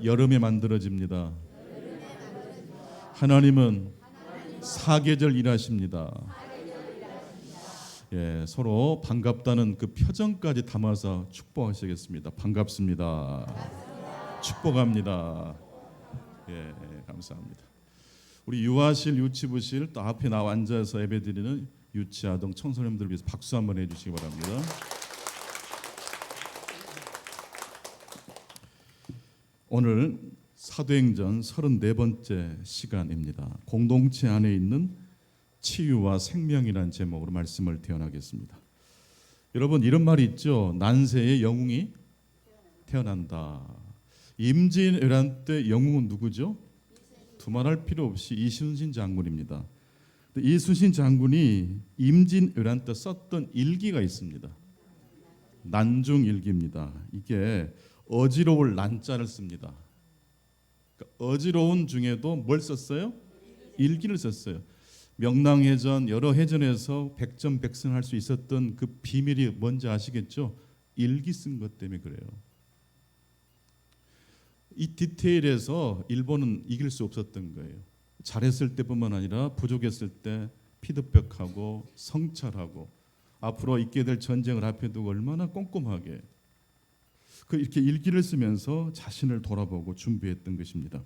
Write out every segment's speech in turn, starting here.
여름에 만들어집니다. 하나님은 사계절 일하십니다. 예, 서로 반갑다는 그 표정까지 담아서 축복하시겠습니다. 반갑습니다. 축복합니다. 예, 감사합니다. 우리 유아실, 유치부실 또 앞에 나와 앉아서 예배드리는 유치아동 청소년들 위해서 박수 한번 해주시기 바랍니다. 오늘 사도행전 34번째 시간입니다. 공동체 안에 있는 치유와 생명이라는 제목으로 말씀을 대언하겠습니다. 여러분, 이런 말이 있죠. 난세에 영웅이 태어난다. 임진왜란 때 영웅은 누구죠? 두말할 필요 없이 이순신 장군입니다. 이순신 장군이 임진왜란 때 썼던 일기가 있습니다. 난중일기입니다. 이게 어지러울 난자를 씁니다. 그러니까 어지러운 중에도 뭘 썼어요? 일기를 썼어요. 명랑해전 여러 해전에서 백전백승할 수 있었던 그 비밀이 뭔지 아시겠죠? 일기 쓴 것 때문에 그래요. 이 디테일에서 일본은 이길 수 없었던 거예요. 잘했을 때뿐만 아니라 부족했을 때 피드백하고 성찰하고 앞으로 있게 될 전쟁을 앞에 두고 얼마나 꼼꼼하게 이렇게 일기를 쓰면서 자신을 돌아보고 준비했던 것입니다.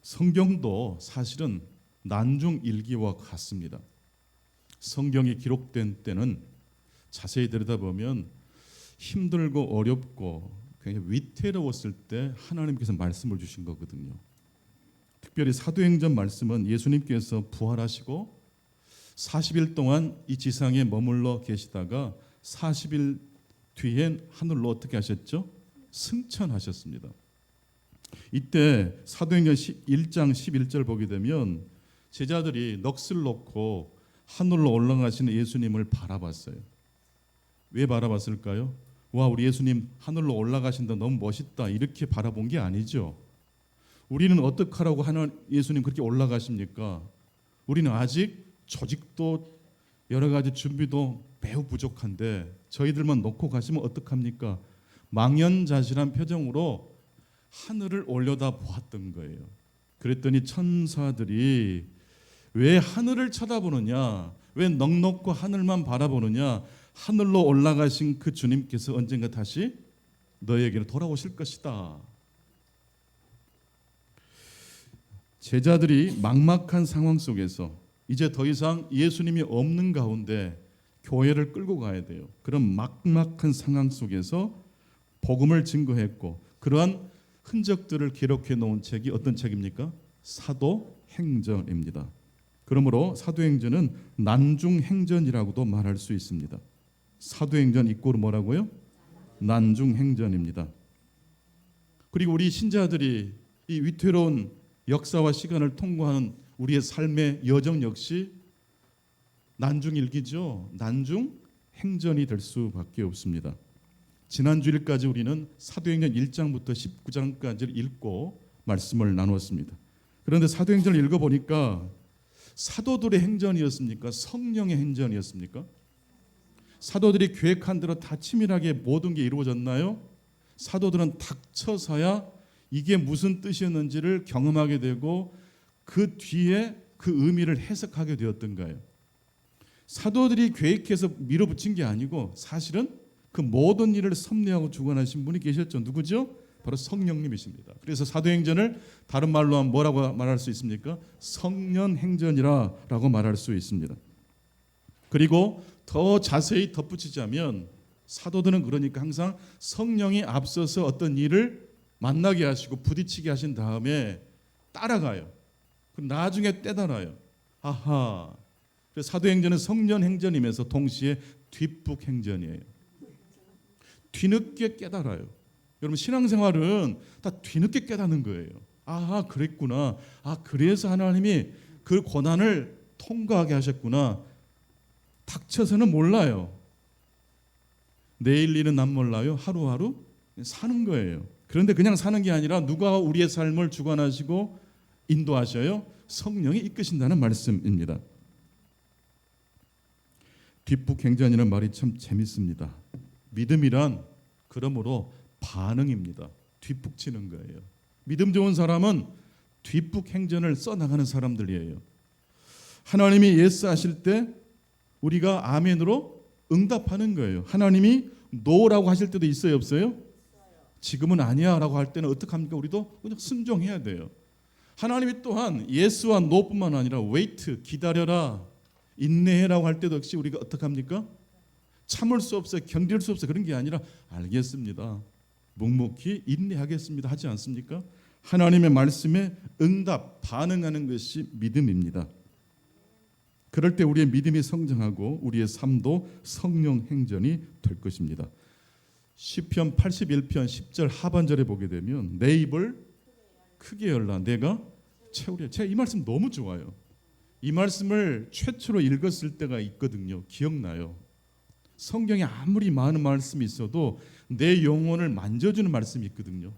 성경도 사실은 난중일기와 같습니다. 성경이 기록된 때는 자세히 들여다보면 힘들고 어렵고 굉장히 위태로웠을 때 하나님께서 말씀을 주신 거거든요. 특별히 사도행전 말씀은 예수님께서 부활하시고 40일 동안 이 지상에 머물러 계시다가 40일 뒤엔 하늘로 어떻게 하셨죠? 승천하셨습니다. 이때 사도행전 1장 11절 보게 되면 제자들이 넋을 놓고 하늘로 올라가시는 예수님을 바라봤어요. 왜 바라봤을까요? 와, 우리 예수님 하늘로 올라가신다, 너무 멋있다, 이렇게 바라본 게 아니죠. 우리는 어떡하라고 예수님 그렇게 올라가십니까? 우리는 아직 조직도 여러 가지 준비도 매우 부족한데 저희들만 놓고 가시면 어떡합니까? 망연자실한 표정으로 하늘을 올려다 보았던 거예요. 그랬더니 천사들이 왜 하늘을 쳐다보느냐, 왜 넋놓고 하늘만 바라보느냐, 하늘로 올라가신 그 주님께서 언젠가 다시 너에게로 돌아오실 것이다. 제자들이 막막한 상황 속에서 이제 더 이상 예수님이 없는 가운데 교회를 끌고 가야 돼요. 그런 막막한 상황 속에서 복음을 증거했고 그러한 흔적들을 기록해 놓은 책이 어떤 책입니까? 사도행전입니다. 그러므로 사도행전은 난중행전이라고도 말할 수 있습니다. 사도행전 이꼬르 뭐라고요? 난중행전입니다. 그리고 우리 신자들이 이 위태로운 역사와 시간을 통과하는 우리의 삶의 여정 역시 난중일기죠. 난중행전이 될 수밖에 없습니다. 지난 주일까지 우리는 사도행전 1장부터 19장까지를 읽고 말씀을 나누었습니다. 그런데 사도행전을 읽어보니까 사도들의 행전이었습니까? 성령의 행전이었습니까? 사도들이 계획한 대로 다 치밀하게 모든 게 이루어졌나요? 사도들은 닥쳐서야 이게 무슨 뜻이었는지를 경험하게 되고 그 뒤에 그 의미를 해석하게 되었던가요? 사도들이 계획해서 밀어붙인 게 아니고 사실은 그 모든 일을 섭리하고 주관하신 분이 계셨죠. 누구죠? 바로 성령님이십니다. 그래서 사도행전을 다른 말로 하면 뭐라고 말할 수 있습니까? 성년행전이라고 말할 수 있습니다. 그리고 더 자세히 덧붙이자면 사도들은 그러니까 항상 성령이 앞서서 어떤 일을 만나게 하시고 부딪히게 하신 다음에 따라가요. 그럼 나중에 깨달아요. 아하. 그래서 사도행전은 성년행전이면서 동시에 뒷북행전이에요. 뒤늦게 깨달아요. 여러분, 신앙생활은 다 뒤늦게 깨닫는 거예요. 아하, 그랬구나. 아, 그래서 하나님이 그 고난을 통과하게 하셨구나. 닥쳐서는 몰라요. 내일 일은 난 몰라요. 하루하루 사는 거예요. 그런데 그냥 사는 게 아니라 누가 우리의 삶을 주관하시고 인도하셔요? 성령이 이끄신다는 말씀입니다. 뒷북행전이라는 말이 참 재밌습니다. 믿음이란 그러므로 반응입니다. 뒷북치는 거예요. 믿음 좋은 사람은 뒷북 행전을 써나가는 사람들이에요. 하나님이 예스 하실 때 우리가 아멘으로 응답하는 거예요. 하나님이 노라고 하실 때도 있어요, 없어요? 지금은 아니야 라고 할 때는 어떡합니까? 우리도 그냥 순종해야 돼요. 하나님이 또한 예스와 노뿐만 아니라 웨이트, 기다려라, 인내해라고 할 때도 역시 우리가 어떡합니까? 참을 수 없어요, 견딜 수 없어요, 그런 게 아니라 알겠습니다, 묵묵히 인내하겠습니다 하지 않습니까? 하나님의 말씀에 응답, 반응하는 것이 믿음입니다. 그럴 때 우리의 믿음이 성장하고 우리의 삶도 성령 행전이 될 것입니다. 시편 81편 10절 하반절에 보게 되면 내 입을 크게 열라 내가 채우리라. 제가 이 말씀 너무 좋아요. 이 말씀을 최초로 읽었을 때가 있거든요. 기억나요. 성경에 아무리 많은 말씀이 있어도 내 영혼을 만져주는 말씀이 있거든요.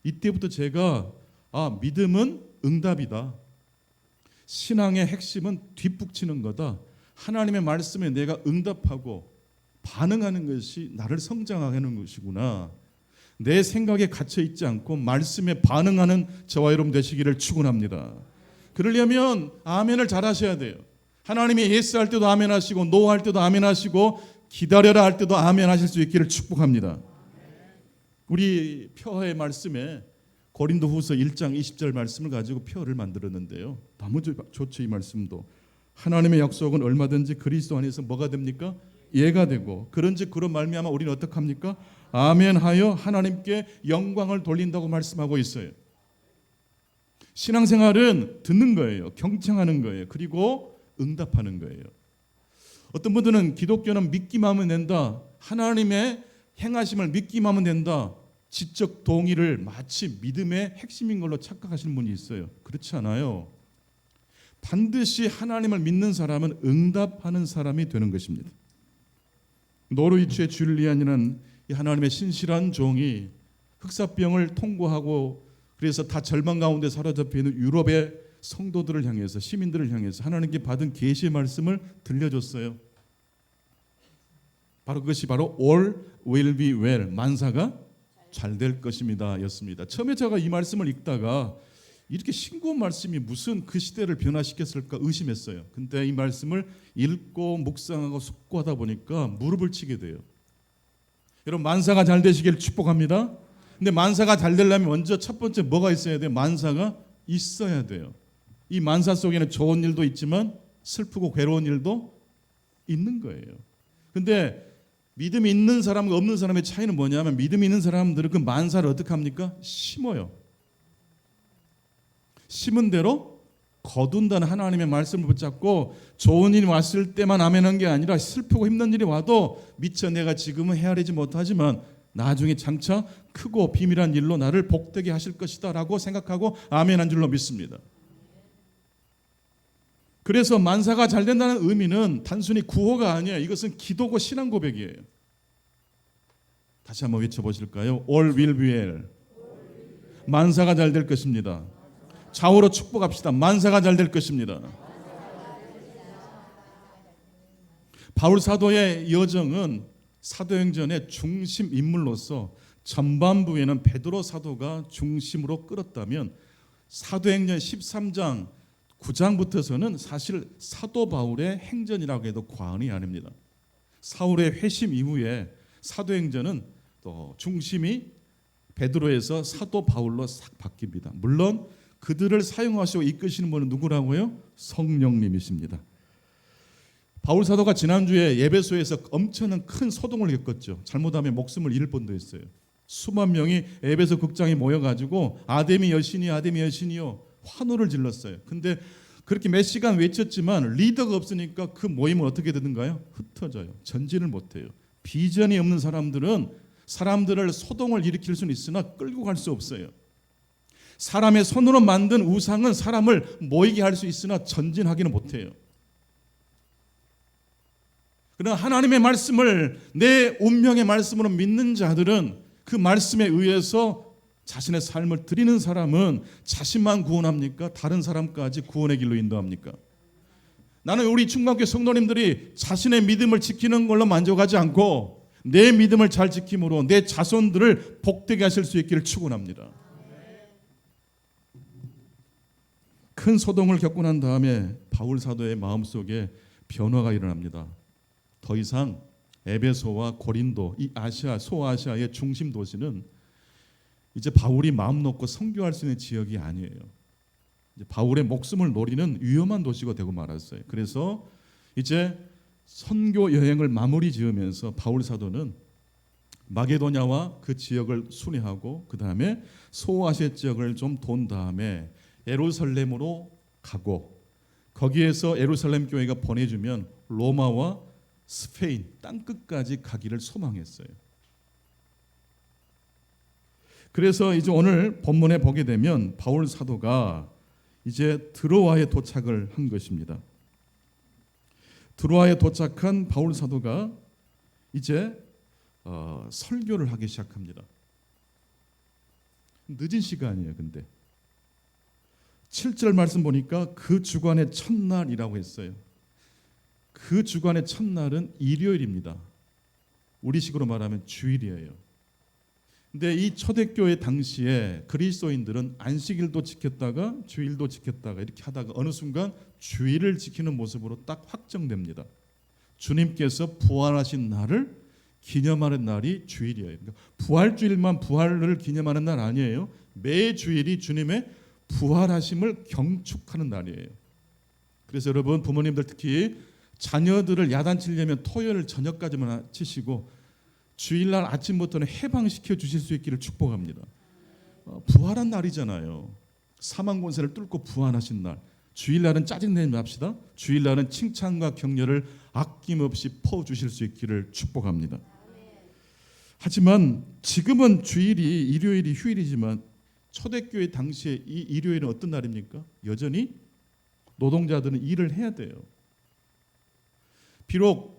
이때부터 제가 믿음은 응답이다. 신앙의 핵심은 뒷북치는 거다. 하나님의 말씀에 내가 응답하고 반응하는 것이 나를 성장하게 하는 것이구나. 내 생각에 갇혀 있지 않고 말씀에 반응하는 저와 여러분 되시기를 축원합니다. 그러려면 아멘을 잘 하셔야 돼요. 하나님이 예스 할 때도 아멘 하시고 노 할 때도 아멘 하시고 기다려라 할 때도 아멘 하실 수 있기를 축복합니다. 우리 표의 말씀에 고린도후서 1장 20절 말씀을 가지고 표를 만들었는데요. 너무 좋죠. 이 말씀도 하나님의 약속은 얼마든지 그리스도 안에서 뭐가 됩니까? 예가 되고 그런즉 그런 말미암아 우리는 어떡합니까? 아멘하여 하나님께 영광을 돌린다고 말씀하고 있어요. 신앙생활은 듣는 거예요. 경청하는 거예요. 그리고 응답하는 거예요. 어떤 분들은 기독교는 믿기만 하면 된다. 하나님의 행하심을 믿기만 하면 된다. 지적 동의를 마치 믿음의 핵심인 걸로 착각하시는 분이 있어요. 그렇지 않아요. 반드시 하나님을 믿는 사람은 응답하는 사람이 되는 것입니다. 노르위치의 줄리안이라는 이 하나님의 신실한 종이 흑사병을 통과하고 그래서 다 절망 가운데 사로잡혀 있는 유럽의 성도들을 향해서 시민들을 향해서 하나님께 받은 계시의 말씀을 들려줬어요. 바로 그것이 바로 all will be well, 만사가 잘 될 것입니다 였습니다. 처음에 제가 이 말씀을 읽다가 이렇게 싱거운 말씀이 무슨 그 시대를 변화시켰을까 의심했어요. 근데 이 말씀을 읽고 묵상하고 숙고하다 보니까 무릎을 치게 돼요. 여러분 만사가 잘 되시길 축복합니다. 근데 만사가 잘 되려면 먼저 첫 번째 뭐가 있어야 돼요? 만사가 있어야 돼요. 이 만사 속에는 좋은 일도 있지만 슬프고 괴로운 일도 있는 거예요. 근데 믿음이 있는 사람과 없는 사람의 차이는 뭐냐면 믿음이 있는 사람들은 그 만사를 어떻게 합니까? 심어요. 심은 대로 거둔다는 하나님의 말씀을 붙잡고 좋은 일이 왔을 때만 아멘한 게 아니라 슬프고 힘든 일이 와도 미처 내가 지금은 헤아리지 못하지만 나중에 장차 크고 비밀한 일로 나를 복되게 하실 것이다 라고 생각하고 아멘한 줄로 믿습니다. 그래서 만사가 잘 된다는 의미는 단순히 구호가 아니에요. 이것은 기도고 신앙 고백이에요. 다시 한번 외쳐보실까요? All will be well. 만사가 잘 될 것입니다. 좌우로 축복합시다. 만사가 잘 될 것입니다. 바울 사도의 여정은 사도행전의 중심 인물로서 전반부에는 베드로 사도가 중심으로 끌었다면 사도행전 13장 9장부터서는 사실 사도 바울의 행전이라고 해도 과언이 아닙니다. 사울의 회심 이후에 사도행전은 또 중심이 베드로에서 사도 바울로 싹 바뀝니다. 물론 그들을 사용하시고 이끄시는 분은 누구라고요? 성령님이십니다. 바울 사도가 지난주에 예배소에서 엄청난 큰 소동을 겪었죠. 잘못하면 목숨을 잃을 뻔도 했어요. 수만 명이 에베소 극장에 모여가지고 아데미 여신이 아데미 여신이요 환호를 질렀어요. 근데 그렇게 몇 시간 외쳤지만 리더가 없으니까 그 모임은 어떻게 되는가요? 흩어져요. 전진을 못해요. 비전이 없는 사람들은 사람들을 소동을 일으킬 수는 있으나 끌고 갈 수 없어요. 사람의 손으로 만든 우상은 사람을 모이게 할 수 있으나 전진하기는 못해요. 그러나 하나님의 말씀을 내 운명의 말씀으로 믿는 자들은 그 말씀에 의해서 자신의 삶을 드리는 사람은 자신만 구원합니까? 다른 사람까지 구원의 길로 인도합니까? 나는 우리 충만교회 성도님들이 자신의 믿음을 지키는 걸로 만족하지 않고 내 믿음을 잘 지킴으로 내 자손들을 복되게 하실 수 있기를 축원합니다. 큰 소동을 겪고 난 다음에 바울 사도의 마음속에 변화가 일어납니다. 더 이상 에베소와 고린도, 이 아시아, 소아시아의 중심 도시는 이제 바울이 마음 놓고 선교할 수 있는 지역이 아니에요. 이제 바울의 목숨을 노리는 위험한 도시가 되고 말았어요. 그래서 이제 선교 여행을 마무리 지으면서 바울 사도는 마게도냐와 그 지역을 순회하고 그 다음에 소아시아 지역을 좀 돈 다음에 예루살렘으로 가고 거기에서 예루살렘 교회가 보내주면 로마와 스페인 땅끝까지 가기를 소망했어요. 그래서 이제 오늘 본문에 보게 되면 바울 사도가 이제 드로아에 도착을 한 것입니다. 드로아에 도착한 바울 사도가 이제 설교를 하기 시작합니다. 늦은 시간이에요. 근데 7절 말씀 보니까 그 주간의 첫날이라고 했어요. 그 주간의 첫날은 일요일입니다. 우리식으로 말하면 주일이에요. 근데 이 초대교회 당시에 그리스도인들은 안식일도 지켰다가 주일도 지켰다가 이렇게 하다가 어느 순간 주일을 지키는 모습으로 딱 확정됩니다. 주님께서 부활하신 날을 기념하는 날이 주일이에요. 그러니까 부활주일만 부활을 기념하는 날 아니에요. 매 주일이 주님의 부활하심을 경축하는 날이에요. 그래서 여러분 부모님들 특히 자녀들을 야단치려면 토요일 저녁까지만 치시고 주일날 아침부터는 해방시켜 주실 수 있기를 축복합니다. 부활한 날이잖아요. 사망 권세를 뚫고 부활하신 날. 주일날은 짜증내지 맙시다. 주일날은 칭찬과 격려를 아낌없이 퍼주실 수 있기를 축복합니다. 하지만 지금은 주일이 일요일이 휴일이지만 초대교회 당시에 이 일요일은 어떤 날입니까? 여전히 노동자들은 일을 해야 돼요. 비록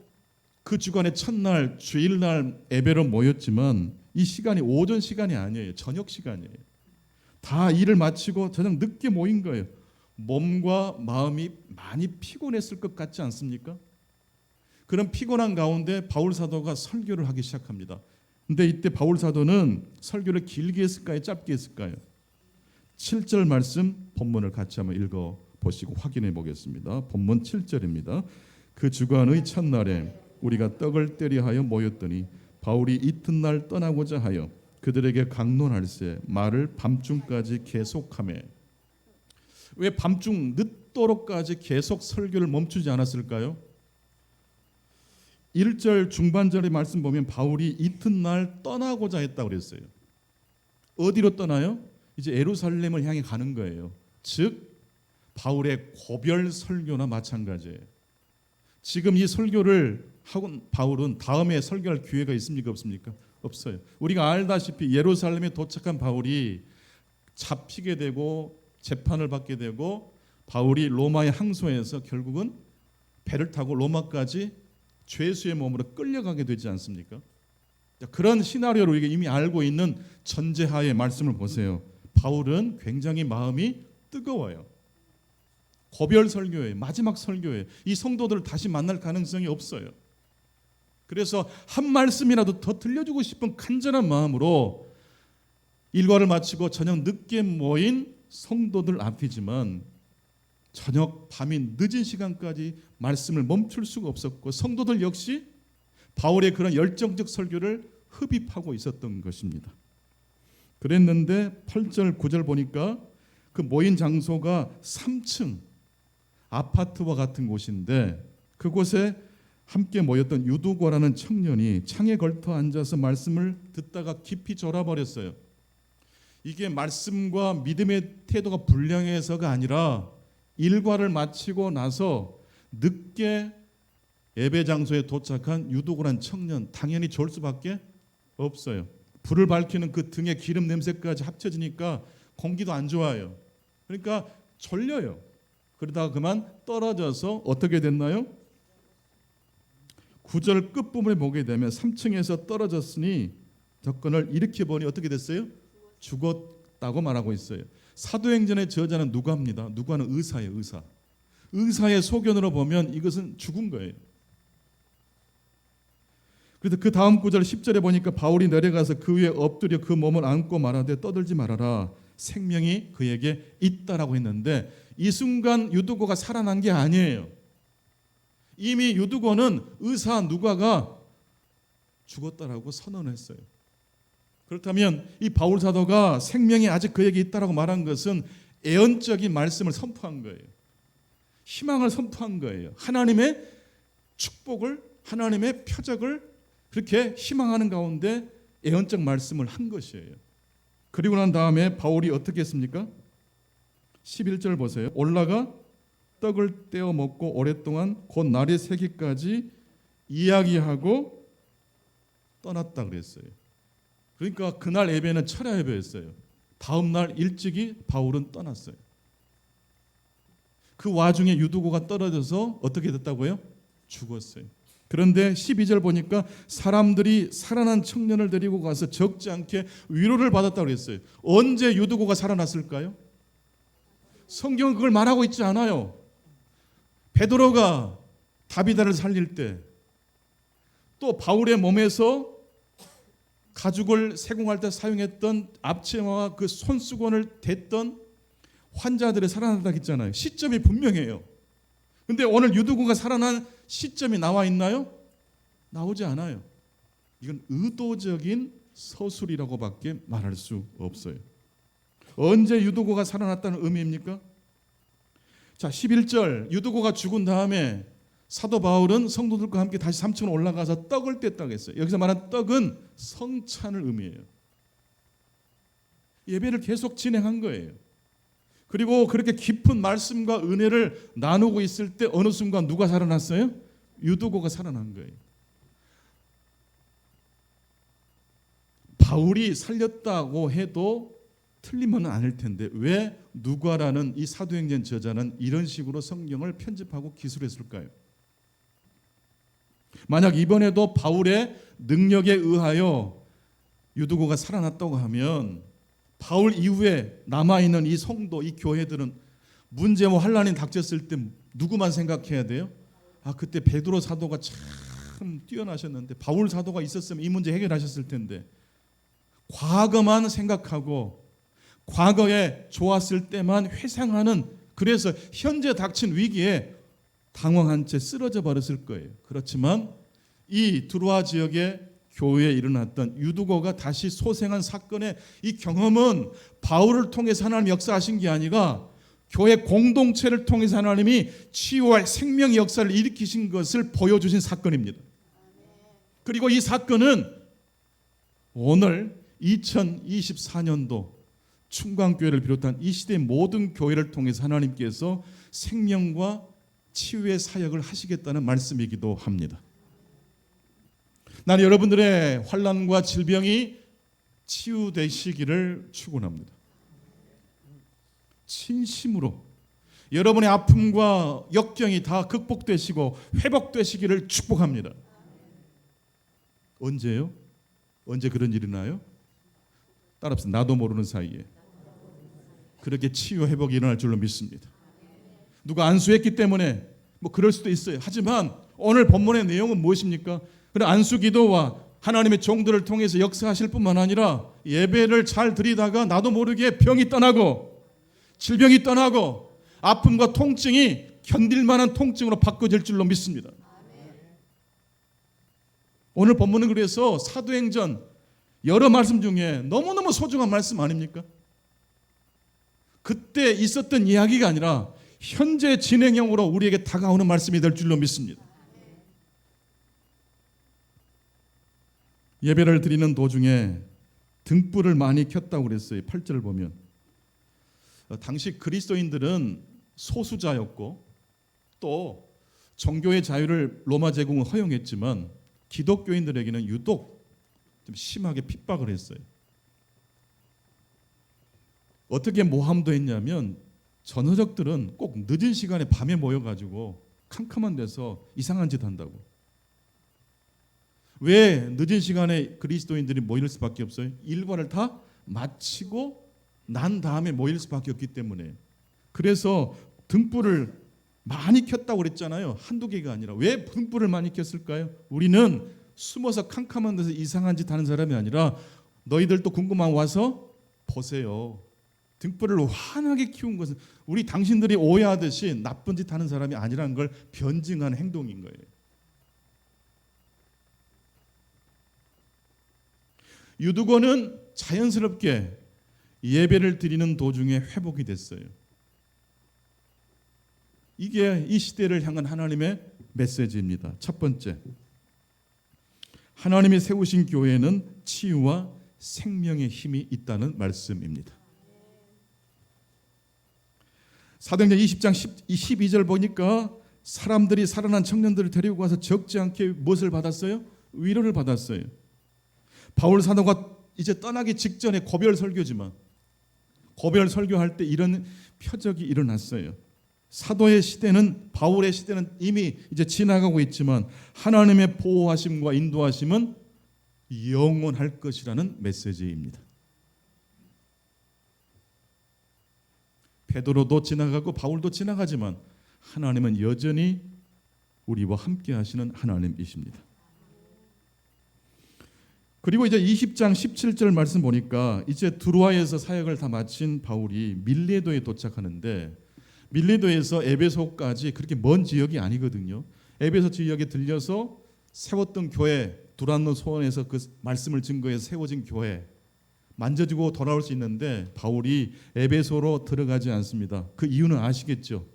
그 주간의 첫날 주일날 예배로 모였지만 이 시간이 오전 시간이 아니에요. 저녁 시간이에요. 다 일을 마치고 저녁 늦게 모인 거예요. 몸과 마음이 많이 피곤했을 것 같지 않습니까? 그런 피곤한 가운데 바울 사도가 설교를 하기 시작합니다. 근데 이때 바울 사도는 설교를 길게 했을까요? 짧게 했을까요? 7절 말씀 본문을 같이 한번 읽어 보시고 확인해 보겠습니다. 본문 7절입니다. 그 주간의 첫날에 우리가 떡을 때려 하여 모였더니 바울이 이튿날 떠나고자 하여 그들에게 강론할세 말을 밤중까지 계속하매. 왜 밤중 늦도록까지 계속 설교를 멈추지 않았을까요? 1절 중반절의 말씀 보면 바울이 이튿날 떠나고자 했다고 그랬어요. 어디로 떠나요? 이제 예루살렘을 향해 가는 거예요. 즉 바울의 고별 설교나 마찬가지예요. 지금 이 설교를 하고 바울은 다음에 설교할 기회가 있습니까? 없습니까? 없어요. 우리가 알다시피 예루살렘에 도착한 바울이 잡히게 되고 재판을 받게 되고 바울이 로마의 항소에서 결국은 배를 타고 로마까지 죄수의 몸으로 끌려가게 되지 않습니까? 그런 시나리오를 우리가 이미 알고 있는 전제하에 말씀을 보세요. 바울은 굉장히 마음이 뜨거워요. 고별 설교에 마지막 설교에 이 성도들을 다시 만날 가능성이 없어요. 그래서 한 말씀이라도 더 들려주고 싶은 간절한 마음으로 일과를 마치고 저녁 늦게 모인 성도들 앞이지만 저녁 밤이 늦은 시간까지 말씀을 멈출 수가 없었고 성도들 역시 바울의 그런 열정적 설교를 흡입하고 있었던 것입니다. 그랬는데 8절 9절 보니까 그 모인 장소가 3층 아파트와 같은 곳인데 그곳에 함께 모였던 유두고라는 청년이 창에 걸터 앉아서 말씀을 듣다가 깊이 졸아버렸어요. 이게 말씀과 믿음의 태도가 불량해서가 아니라 일과를 마치고 나서 늦게 예배 장소에 도착한 유두고란 청년 당연히 졸 수밖에 없어요. 불을 밝히는 그 등에 기름 냄새까지 합쳐지니까 공기도 안 좋아요. 그러니까 졸려요. 그러다가 그만 떨어져서 어떻게 됐나요? 9절 끝부분에 보게 되면 3층에서 떨어졌으니 접근을 일으켜 보니 어떻게 됐어요? 죽었다고 말하고 있어요. 사도행전의 저자는 누가입니다. 누가는 의사예요. 의사. 의사의 소견으로 보면 이것은 죽은 거예요. 그래서 그 다음 구절 10절에 보니까 바울이 내려가서 그 위에 엎드려 그 몸을 안고 말하되 떠들지 말아라. 생명이 그에게 있다라고 했는데 이 순간 유두고가 살아난 게 아니에요. 이미 유두고는 의사 누가가 죽었다라고 선언했어요. 그렇다면 이 바울 사도가 생명이 아직 그에게 있다라고 말한 것은 예언적인 말씀을 선포한 거예요. 희망을 선포한 거예요. 하나님의 축복을, 하나님의 표적을 그렇게 희망하는 가운데 예언적 말씀을 한 것이에요. 그리고 난 다음에 바울이 어떻게 했습니까? 11절 보세요. 올라가 떡을 떼어 먹고 오랫동안 곧 날이 새기까지 이야기하고 떠났다 그랬어요. 그러니까 그날 예배는 철야 예배였어요. 다음 날 일찍이 바울은 떠났어요. 그 와중에 유두고가 떨어져서 어떻게 됐다고요? 죽었어요. 그런데 12절 보니까 사람들이 살아난 청년을 데리고 가서 적지 않게 위로를 받았다고 그랬어요. 언제 유두고가 살아났을까요? 성경은 그걸 말하고 있지 않아요. 베드로가 다비다를 살릴 때, 또 바울의 몸에서 가죽을 세공할 때 사용했던 앞치마와 그 손수건을 댔던 환자들이 살아났다고 했잖아요. 시점이 분명해요. 근데 오늘 유두고가 살아난 시점이 나와 있나요? 나오지 않아요. 이건 의도적인 서술이라고밖에 말할 수 없어요. 언제 유두고가 살아났다는 의미입니까? 자, 11절 유두고가 죽은 다음에 사도 바울은 성도들과 함께 다시 3층으로 올라가서 떡을 뗐다고 했어요. 여기서 말한 떡은 성찬을 의미해요. 예배를 계속 진행한 거예요. 그리고 그렇게 깊은 말씀과 은혜를 나누고 있을 때 어느 순간 누가 살아났어요? 유두고가 살아난 거예요. 바울이 살렸다고 해도 틀리면 아닐 텐데 왜 누가라는 이 사도행전 저자는 이런 식으로 성경을 편집하고 기술했을까요? 만약 이번에도 바울의 능력에 의하여 유두고가 살아났다고 하면 바울 이후에 남아있는 이 성도, 이 교회들은 문제와 환란이 닥쳤을 때 누구만 생각해야 돼요? 아, 그때 베드로 사도가 참 뛰어나셨는데 바울 사도가 있었으면 이 문제 해결하셨을 텐데 과거만 생각하고 과거에 좋았을 때만 회상하는, 그래서 현재 닥친 위기에 당황한 채 쓰러져 버렸을 거예요. 그렇지만 이 드로아 지역의 교회에 일어났던 유두고가 다시 소생한 사건의 이 경험은 바울을 통해서 하나님 역사하신 게 아니라 교회 공동체를 통해서 하나님이 치유와 생명의 역사를 일으키신 것을 보여주신 사건입니다. 그리고 이 사건은 오늘 2024년도 충광교회를 비롯한 이 시대의 모든 교회를 통해서 하나님께서 생명과 치유의 사역을 하시겠다는 말씀이기도 합니다. 나는 여러분들의 환난과 질병이 치유되시기를 축원합니다. 진심으로 여러분의 아픔과 역경이 다 극복되시고 회복되시기를 축복합니다. 언제요? 언제 그런 일이 나요? 따라합시다. 나도 모르는 사이에 그렇게 치유 회복이 일어날 줄로 믿습니다. 누가 안수했기 때문에 뭐 그럴 수도 있어요. 하지만 오늘 본문의 내용은 무엇입니까? 그런 안수기도와 하나님의 종들을 통해서 역사하실 뿐만 아니라 예배를 잘 드리다가 나도 모르게 병이 떠나고 질병이 떠나고 아픔과 통증이 견딜 만한 통증으로 바꿔질 줄로 믿습니다. 오늘 본문은 그래서 사도행전 여러 말씀 중에 너무너무 소중한 말씀 아닙니까? 그때 있었던 이야기가 아니라 현재 진행형으로 우리에게 다가오는 말씀이 될 줄로 믿습니다. 예배를 드리는 도중에 등불을 많이 켰다고 그랬어요. 8절을 보면 당시 그리스도인들은 소수자였고 또 종교의 자유를 로마 제국은 허용했지만 기독교인들에게는 유독 좀 심하게 핍박을 했어요. 어떻게 모함도 했냐면 전허적들은 꼭 늦은 시간에 밤에 모여가지고 캄캄한 데서 이상한 짓 한다고. 왜 늦은 시간에 그리스도인들이 모일 수밖에 없어요? 일과를 다 마치고 난 다음에 모일 수밖에 없기 때문에. 그래서 등불을 많이 켰다고 그랬잖아요. 한두 개가 아니라. 왜 등불을 많이 켰을까요? 우리는 숨어서 캄캄한 데서 이상한 짓 하는 사람이 아니라 너희들도 궁금하면 와서 보세요. 등불을 환하게 키운 것은 우리 당신들이 오해하듯이 나쁜 짓 하는 사람이 아니라는 걸 변증한 행동인 거예요. 유두고는 자연스럽게 예배를 드리는 도중에 회복이 됐어요. 이게 이 시대를 향한 하나님의 메시지입니다. 첫 번째, 하나님이 세우신 교회는 치유와 생명의 힘이 있다는 말씀입니다. 사도행전 20장 12절 보니까 사람들이 살아난 청년들을 데리고 가서 적지 않게 무엇을 받았어요? 위로를 받았어요. 바울 사도가 이제 떠나기 직전에 고별 설교지만 고별 설교할 때 이런 표적이 일어났어요. 사도의 시대는, 바울의 시대는 이미 이제 지나가고 있지만 하나님의 보호하심과 인도하심은 영원할 것이라는 메시지입니다. 베드로도 지나가고 바울도 지나가지만 하나님은 여전히 우리와 함께 하시는 하나님이십니다. 그리고 이제 20장 17절 말씀 보니까 이제 두로아에서 사역을 다 마친 바울이 밀레도에 도착하는데, 밀레도에서 에베소까지 그렇게 먼 지역이 아니거든요. 에베소 지역에 들려서 세웠던 교회, 두란노 소원에서 그 말씀을 증거해서 세워진 교회 만져주고 돌아올 수 있는데 바울이 에베소로 들어가지 않습니다. 그 이유는 아시겠죠?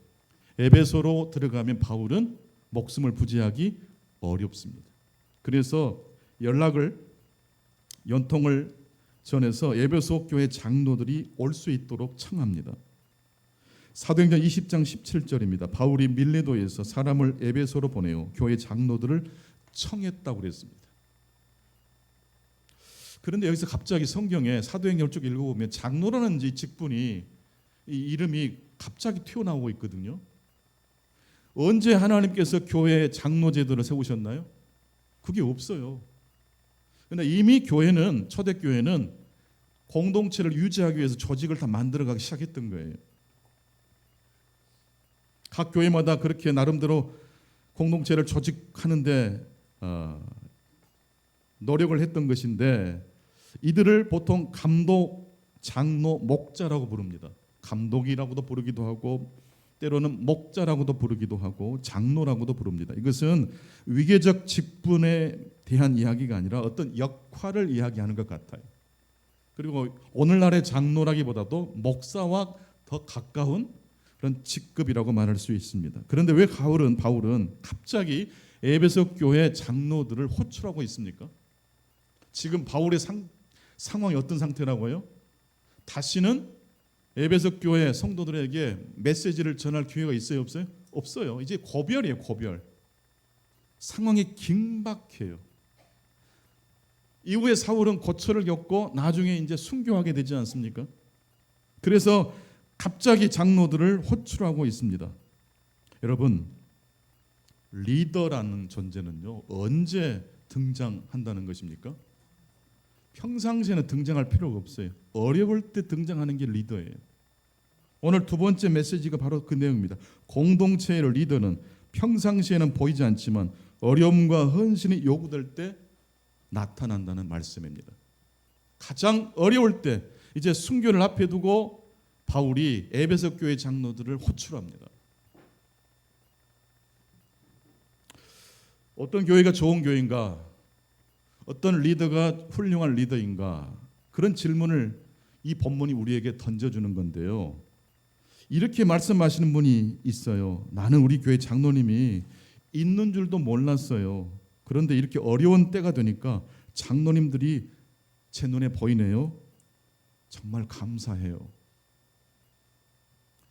에베소로 들어가면 바울은 목숨을 부지하기 어렵습니다. 그래서 연통을 전해서 에베소 교회 장로들이 올 수 있도록 청합니다. 사도행전 20장 17절입니다. 바울이 밀레도에서 사람을 에베소로 보내어 교회 장로들을 청했다고 그랬습니다. 그런데 여기서 갑자기 성경에 사도행전을 쭉 읽어보면 장로라는 이 직분이, 이 이름이 갑자기 튀어나오고 있거든요. 언제 하나님께서 교회에 장로 제도를 세우셨나요? 그게 없어요. 그런데 이미 교회는, 초대교회는 공동체를 유지하기 위해서 조직을 다 만들어가기 시작했던 거예요. 각 교회마다 그렇게 나름대로 공동체를 조직하는데 노력을 했던 것인데, 이들을 보통 감독, 장로, 목자라고 부릅니다. 감독이라고도 부르기도 하고 때로는 목자라고도 부르기도 하고 장로라고도 부릅니다. 이것은 위계적 직분에 대한 이야기가 아니라 어떤 역할을 이야기하는 것 같아요. 그리고 오늘날의 장로라기보다도 목사와 더 가까운 그런 직급이라고 말할 수 있습니다. 그런데 왜 바울은 갑자기 에베소 교회 장로들을 호출하고 있습니까? 지금 바울의 상황이 어떤 상태라고요? 다시는 에베소 교회 성도들에게 메시지를 전할 기회가 있어요, 없어요? 없어요. 이제 고별이에요, 고별. 상황이 긴박해요. 이후에 사울은 고초를 겪고 나중에 이제 순교하게 되지 않습니까? 그래서 갑자기 장로들을 호출하고 있습니다. 여러분, 리더라는 존재는요, 언제 등장한다는 것입니까? 평상시에는 등장할 필요가 없어요. 어려울 때 등장하는 게 리더예요. 오늘 두 번째 메시지가 바로 그 내용입니다. 공동체의 리더는 평상시에는 보이지 않지만 어려움과 헌신이 요구될 때 나타난다는 말씀입니다. 가장 어려울 때 이제 순교를 앞에 두고 바울이 에베소 교회 장로들을 호출합니다. 어떤 교회가 좋은 교회인가? 어떤 리더가 훌륭한 리더인가? 그런 질문을 이 본문이 우리에게 던져주는 건데요. 이렇게 말씀하시는 분이 있어요. 나는 우리 교회 장로님이 있는 줄도 몰랐어요. 그런데 이렇게 어려운 때가 되니까 장로님들이 제 눈에 보이네요. 정말 감사해요.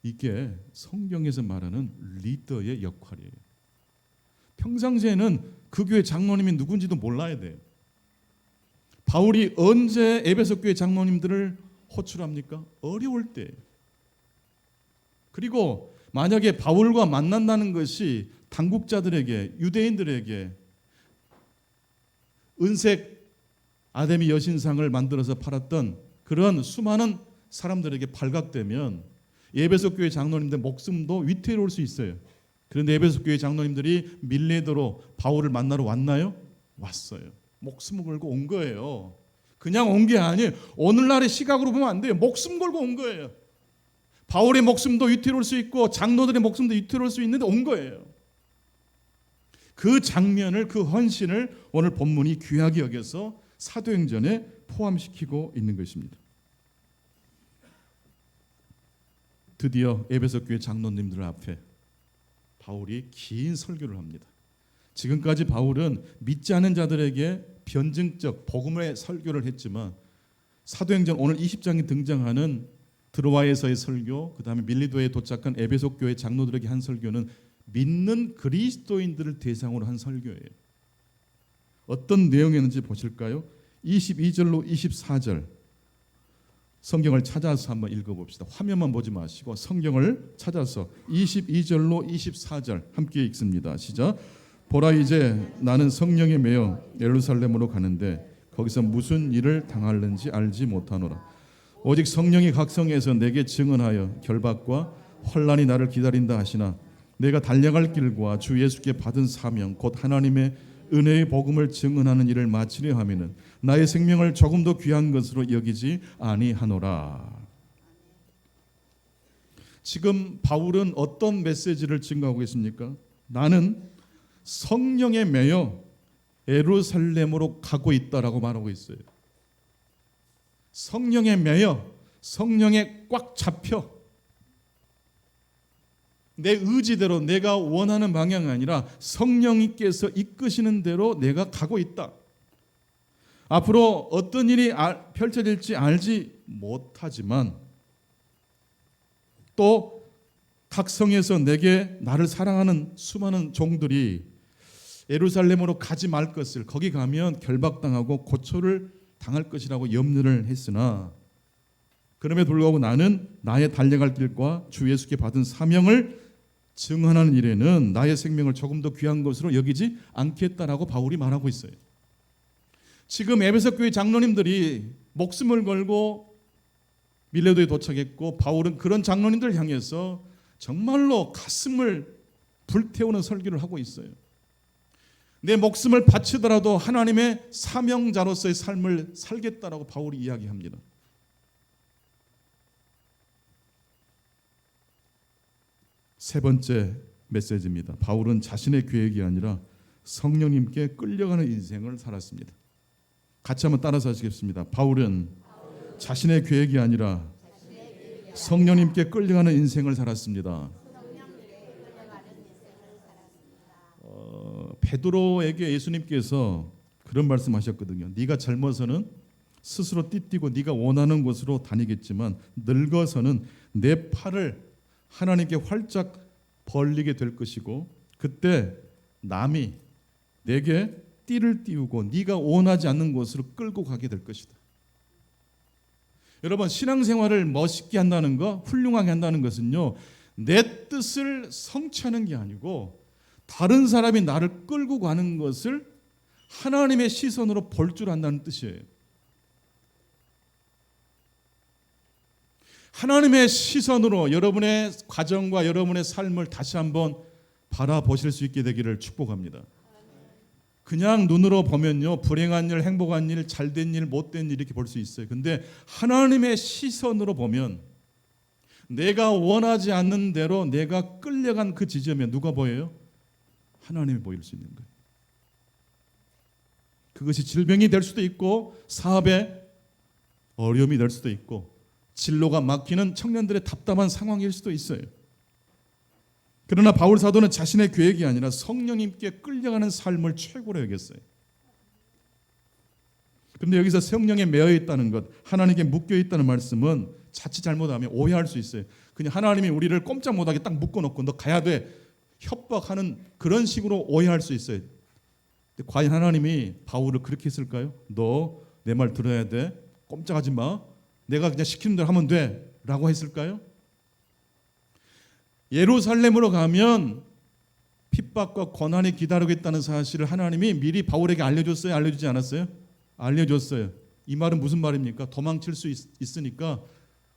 이게 성경에서 말하는 리더의 역할이에요. 평상시에는 그 교회 장로님이 누군지도 몰라야 돼요. 바울이 언제 에베소 교회 장로님들을 호출합니까? 어려울 때. 그리고 만약에 바울과 만난다는 것이 당국자들에게, 유대인들에게 은색 아데미 여신상을 만들어서 팔았던 그런 수많은 사람들에게 발각되면 에베소 교회 장로님들 목숨도 위태로울 수 있어요. 그런데 에베소 교회 장로님들이 밀레도로 바울을 만나러 왔나요? 왔어요. 목숨을 걸고 온 거예요. 그냥 온 게 아니에요. 오늘날의 시각으로 보면 안 돼요. 목숨 걸고 온 거예요. 바울의 목숨도 위태로울 수 있고 장로들의 목숨도 위태로울 수 있는데 온 거예요. 그 장면을, 그 헌신을 오늘 본문이 귀하게 여겨서 사도행전에 포함시키고 있는 것입니다. 드디어 에베소 교회 장로님들 앞에 바울이 긴 설교를 합니다. 지금까지 바울은 믿지 않는 자들에게 변증적 복음의 설교를 했지만 사도행전 오늘 20장에 등장하는 드로아에서의 설교, 그 다음에 밀리도에 도착한 에베소 교회 장로들에게 한 설교는 믿는 그리스도인들을 대상으로 한 설교예요. 어떤 내용이었는지 보실까요? 22절로 24절 성경을 찾아서 한번 읽어봅시다. 화면만 보지 마시고 성경을 찾아서 22절로 24절 함께 읽습니다. 시작. 보라, 이제 나는 성령에 매여 예루살렘으로 가는데 거기서 무슨 일을 당할는지 알지 못하노라. 오직 성령이 각성해서 내게 증언하여 결박과 환난이 나를 기다린다 하시나 내가 달려갈 길과 주 예수께 받은 사명 곧 하나님의 은혜의 복음을 증언하는 일을 마치려 하면은 나의 생명을 조금 더 귀한 것으로 여기지 아니하노라. 지금 바울은 어떤 메시지를 증거하고 있습니까? 나는 성령에 매여 예루살렘으로 가고 있다라고 말하고 있어요. 성령에 매여, 성령에 꽉 잡혀 내 의지대로 내가 원하는 방향이 아니라 성령님께서 이끄시는 대로 내가 가고 있다. 앞으로 어떤 일이 펼쳐질지 알지 못하지만 또 각성에서 내게 나를 사랑하는 수많은 종들이 예루살렘으로 가지 말 것을, 거기 가면 결박당하고 고초를 당할 것이라고 염려를 했으나 그럼에도 불구하고 나는 나의 달려갈 길과 주 예수께 받은 사명을 증언하는 일에는 나의 생명을 조금 더 귀한 것으로 여기지 않겠다라고 바울이 말하고 있어요. 지금 에베소 교회 장로님들이 목숨을 걸고 밀레도에 도착했고 바울은 그런 장로님들을 향해서 정말로 가슴을 불태우는 설교를 하고 있어요. 내 목숨을 바치더라도 하나님의 사명자로서의 삶을 살겠다라고 바울이 이야기합니다. 세 번째 메시지입니다. 바울은 자신의 계획이 아니라 성령님께 끌려가는 인생을 살았습니다. 같이 한번 따라서 하시겠습니다. 바울은 자신의 계획이 아니라 성령님께 끌려가는 인생을 살았습니다. 베드로에게 예수님께서 그런 말씀하셨거든요. 네가 젊어서는 스스로 띠뛰고 네가 원하는 곳으로 다니겠지만 늙어서는 내 팔을 하나님께 활짝 벌리게 될 것이고 그때 남이 내게 띠를 띄우고 네가 원하지 않는 곳으로 끌고 가게 될 것이다. 여러분, 신앙생활을 멋있게 한다는 거, 훌륭하게 한다는 것은요, 내 뜻을 성취하는 게 아니고 다른 사람이 나를 끌고 가는 것을 하나님의 시선으로 볼 줄 안다는 뜻이에요. 하나님의 시선으로 여러분의 가정과 여러분의 삶을 다시 한번 바라보실 수 있게 되기를 축복합니다. 그냥 눈으로 보면요, 불행한 일, 행복한 일, 잘된 일, 못된 일 이렇게 볼 수 있어요. 근데 하나님의 시선으로 보면 내가 원하지 않는 대로 내가 끌려간 그 지점에 누가 보여요? 하나님이 보일 수 있는 거예요. 그것이 질병이 될 수도 있고 사업에 어려움이 될 수도 있고 진로가 막히는 청년들의 답답한 상황일 수도 있어요. 그러나 바울 사도는 자신의 계획이 아니라 성령님께 끌려가는 삶을 최고로 여겼어요. 그런데 여기서 성령에 매여 있다는 것, 하나님께 묶여 있다는 말씀은 자칫 잘못하면 오해할 수 있어요. 그냥 하나님이 우리를 꼼짝 못하게 딱 묶어놓고 너 가야 돼, 협박하는 그런 식으로 오해할 수 있어요. 근데 과연 하나님이 바울을 그렇게 했을까요? 너 내 말 들어야 돼, 꼼짝하지 마, 내가 그냥 시키는 대로 하면 돼 라고 했을까요? 예루살렘으로 가면 핍박과 고난이 기다리고 있다는 사실을 하나님이 미리 바울에게 알려줬어요? 알려주지 않았어요? 알려줬어요. 이 말은 무슨 말입니까? 도망칠 수 있으니까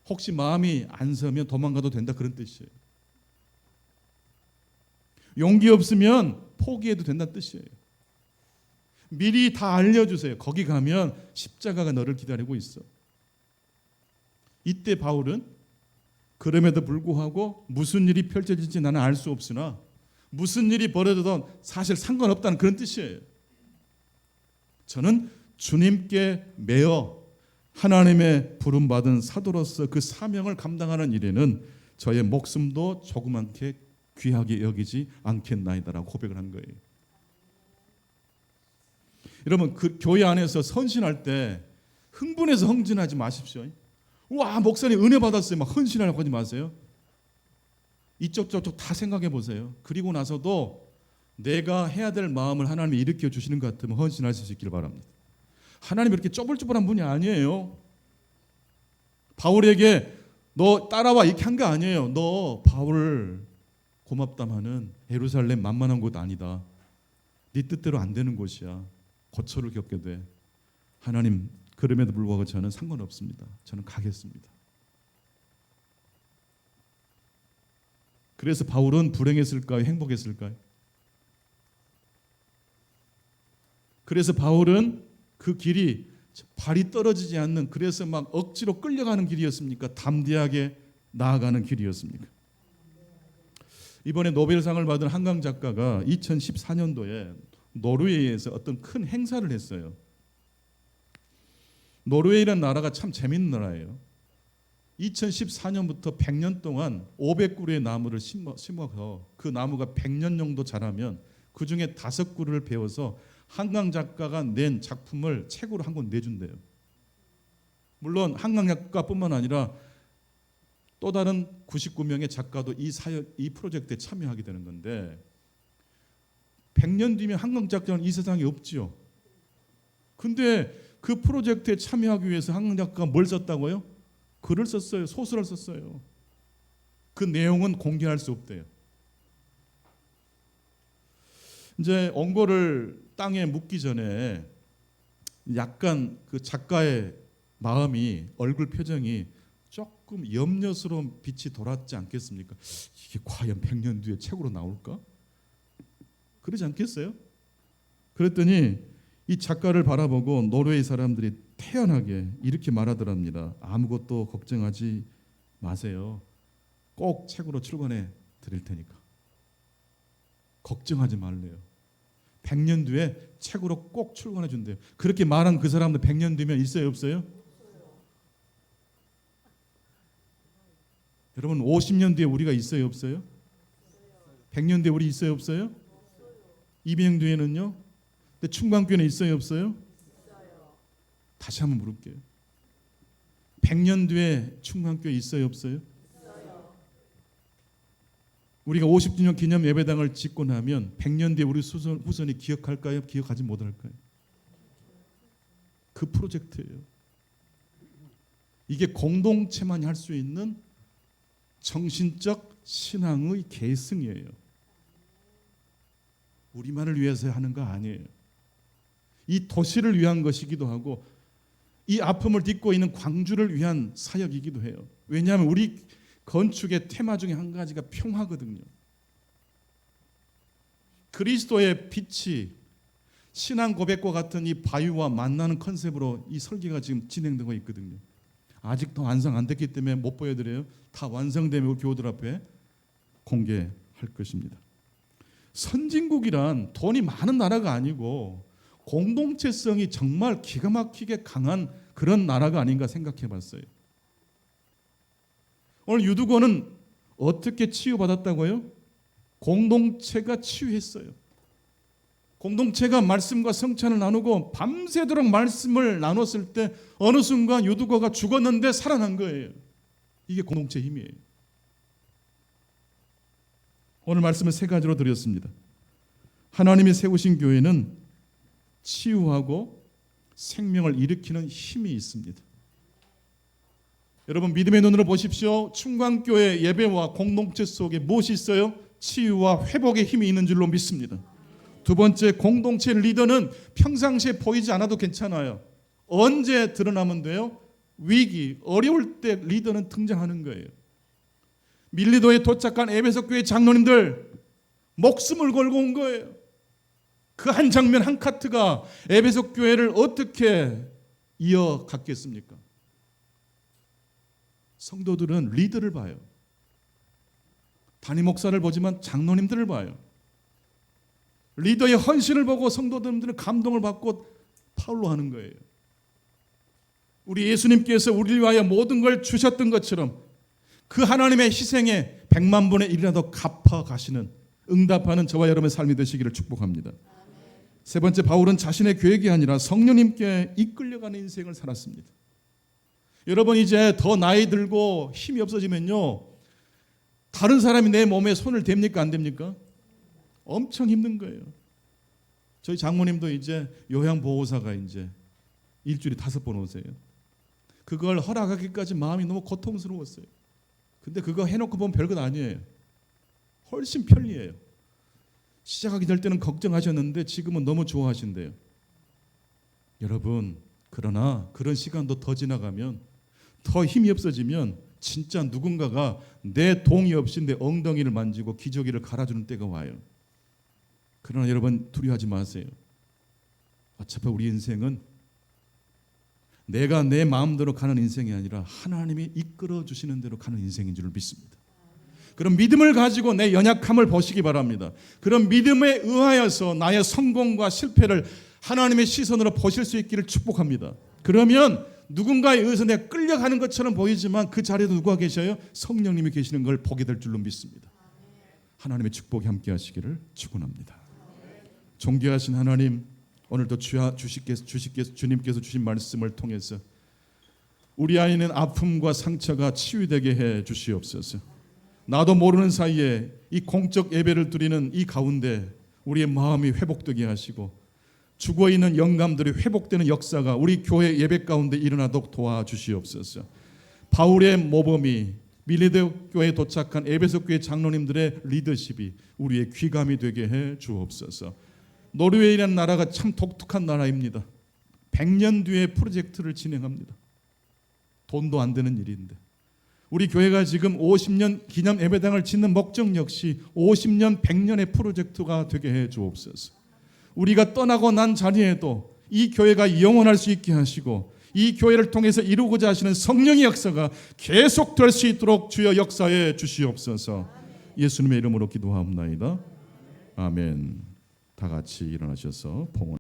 혹시 마음이 안 서면 도망가도 된다, 그런 뜻이에요. 용기 없으면 포기해도 된다는 뜻이에요. 미리 다 알려주세요. 거기 가면 십자가가 너를 기다리고 있어. 이때 바울은 그럼에도 불구하고 무슨 일이 펼쳐질지 나는 알 수 없으나 무슨 일이 벌어져도 사실 상관없다는 그런 뜻이에요. 저는 주님께 매어 하나님의 부름받은 사도로서 그 사명을 감당하는 일에는 저의 목숨도 조그맣게 귀하게 여기지 않겠나이다라고 고백을 한 거예요. 여러분, 그 교회 안에서 선신할 때 흥분해서 흥진하지 마십시오. 와, 목사님 은혜 받았어요. 막 헌신하려고 하지 마세요. 이쪽 저쪽 다 생각해 보세요. 그리고 나서도 내가 해야 될 마음을 하나님이 일으켜 주시는 것 같으면 헌신할 수 있기를 바랍니다. 하나님이 이렇게 쪼불쪼불한 분이 아니에요. 바울에게 너 따라와 이렇게 한 거 아니에요. 너 바울 고맙다마는 예루살렘 만만한 곳 아니다. 네 뜻대로 안 되는 곳이야. 고초를 겪게 돼. 하나님, 그럼에도 불구하고 저는 상관없습니다. 저는 가겠습니다. 그래서 바울은 불행했을까요? 행복했을까요? 그래서 바울은 그 길이 발이 떨어지지 않는, 그래서 막 억지로 끌려가는 길이었습니까? 담대하게 나아가는 길이었습니까? 이번에 노벨상을 받은 한강 작가가 2014년도에 노르웨이에서 어떤 큰 행사를 했어요. 노르웨이라는 나라가 참 재밌는 나라예요. 2014년부터 100년 동안 500그루의 나무를 심어서 그 나무가 100년 정도 자라면 그 중에 5그루를 베어서 한강 작가가 낸 작품을 책으로 한 권 내준대요. 물론 한강 작가뿐만 아니라 또 다른 99명의 작가도 이 프로젝트에 참여하게 되는 건데 100년 뒤면 한강 작가는 이 세상에 없지요. 근데 그 프로젝트에 참여하기 위해서 한강 작가가 뭘 썼다고요? 글을 썼어요. 소설을 썼어요. 그 내용은 공개할 수 없대요. 이제 엉거를 땅에 묻기 전에 약간 그 작가의 마음이, 얼굴 표정이 조금 염려스러운 빛이 돌았지 않겠습니까? 이게 과연 100년 뒤에 책으로 나올까? 그러지 않겠어요? 그랬더니 이 작가를 바라보고 노르웨이 사람들이 태연하게 이렇게 말하더랍니다. 아무것도 걱정하지 마세요. 꼭 책으로 출간해 드릴 테니까. 걱정하지 말래요. 100년 뒤에 책으로 꼭 출간해 준대요. 그렇게 말한 그 사람들 100년 뒤면 있어요, 없어요? 여러분, 50년 뒤에 우리가 있어요, 없어요? 100년 뒤에 우리 있어요, 없어요? 200년 뒤에는요? 근데 충만교회는 있어요, 없어요? 다시 한번 물을게요. 100년 뒤에 충만교회 있어요, 없어요? 우리가 50주년 기념 예배당을 짓고 나면 100년 뒤에 우리 후손이 기억할까요? 기억하지 못할까요? 그 프로젝트예요. 이게 공동체만이 할 수 있는 정신적 신앙의 계승이에요. 우리만을 위해서 하는 거 아니에요. 이 도시를 위한 것이기도 하고 이 아픔을 딛고 있는 광주를 위한 사역이기도 해요. 왜냐하면 우리 건축의 테마 중에 한 가지가 평화거든요. 그리스도의 빛이 신앙 고백과 같은 이 바위와 만나는 컨셉으로 이 설계가 지금 진행되고 있거든요. 아직도 완성 안 됐기 때문에 못 보여드려요. 다 완성되면 우리 교우들 앞에 공개할 것입니다. 선진국이란 돈이 많은 나라가 아니고 공동체성이 정말 기가 막히게 강한 그런 나라가 아닌가 생각해 봤어요. 오늘 유두권은 어떻게 치유받았다고요? 공동체가 치유했어요. 공동체가 말씀과 성찬을 나누고 밤새도록 말씀을 나눴을 때 어느 순간 유두거가 죽었는데 살아난 거예요. 이게 공동체 힘이에요. 오늘 말씀을 세 가지로 드렸습니다. 하나님이 세우신 교회는 치유하고 생명을 일으키는 힘이 있습니다. 여러분, 믿음의 눈으로 보십시오. 충광교회 예배와 공동체 속에 무엇이 있어요? 치유와 회복의 힘이 있는 줄로 믿습니다. 두 번째, 공동체 리더는 평상시에 보이지 않아도 괜찮아요. 언제 드러나면 돼요? 위기, 어려울 때 리더는 등장하는 거예요. 밀리도에 도착한 에베소 교회 장로님들 목숨을 걸고 온 거예요. 그 한 장면 한 카트가 에베소 교회를 어떻게 이어갔겠습니까? 성도들은 리더를 봐요. 담임 목사를 보지만 장로님들을 봐요. 리더의 헌신을 보고 성도들은 감동을 받고 파울로 하는 거예요. 우리 예수님께서 우리를 위하여 모든 걸 주셨던 것처럼 그 하나님의 희생에 100만 분의 1이라도 갚아 가시는, 응답하는 저와 여러분의 삶이 되시기를 축복합니다. 세 번째, 바울은 자신의 계획이 아니라 성령님께 이끌려가는 인생을 살았습니다. 여러분, 이제 더 나이 들고 힘이 없어지면요, 다른 사람이 내 몸에 손을 댑니까 안 댑니까? 엄청 힘든 거예요. 저희 장모님도 이제 요양보호사가 이제 일주일에 5번 오세요. 그걸 허락하기까지 마음이 너무 고통스러웠어요. 근데 그거 해놓고 보면 별것 아니에요. 훨씬 편리해요. 시작하기 전 때는 걱정하셨는데 지금은 너무 좋아하신대요. 여러분, 그러나 그런 시간도 더 지나가면, 더 힘이 없어지면 진짜 누군가가 내 동의 없이 내 엉덩이를 만지고 기저귀를 갈아주는 때가 와요. 그러나 여러분, 두려워하지 마세요. 어차피 우리 인생은 내가 내 마음대로 가는 인생이 아니라 하나님이 이끌어 주시는 대로 가는 인생인 줄 믿습니다. 그런 믿음을 가지고 내 연약함을 보시기 바랍니다. 그런 믿음에 의하여서 나의 성공과 실패를 하나님의 시선으로 보실 수 있기를 축복합니다. 그러면 누군가에 의해서 내가 끌려가는 것처럼 보이지만 그 자리에도 누가 계셔요? 성령님이 계시는 걸 보게 될 줄로 믿습니다. 하나님의 축복이 함께 하시기를 축원합니다. 존귀하신 하나님, 오늘도 주님께서 주신 말씀을 통해서 우리 아이는 아픔과 상처가 치유되게 해 주시옵소서. 나도 모르는 사이에 이 공적 예배를 드리는 이 가운데 우리의 마음이 회복되게 하시고 죽어있는 영감들이 회복되는 역사가 우리 교회 예배 가운데 일어나도록 도와주시옵소서. 바울의 모범이 밀레도 교회에 도착한 에베소 교회 장로님들의 리더십이 우리의 귀감이 되게 해 주옵소서. 노르웨이라는 나라가 참 독특한 나라입니다. 100년 뒤에 프로젝트를 진행합니다. 돈도 안 되는 일인데 우리 교회가 지금 50년 기념 예배당을 짓는 목적 역시 50년, 100년의 프로젝트가 되게 해 주옵소서. 우리가 떠나고 난 자리에도 이 교회가 영원할 수 있게 하시고 이 교회를 통해서 이루고자 하시는 성령의 역사가 계속될 수 있도록 주여 역사해 주시옵소서. 예수님의 이름으로 기도하옵나이다. 아멘. 다 같이 일어나셔서 봉헌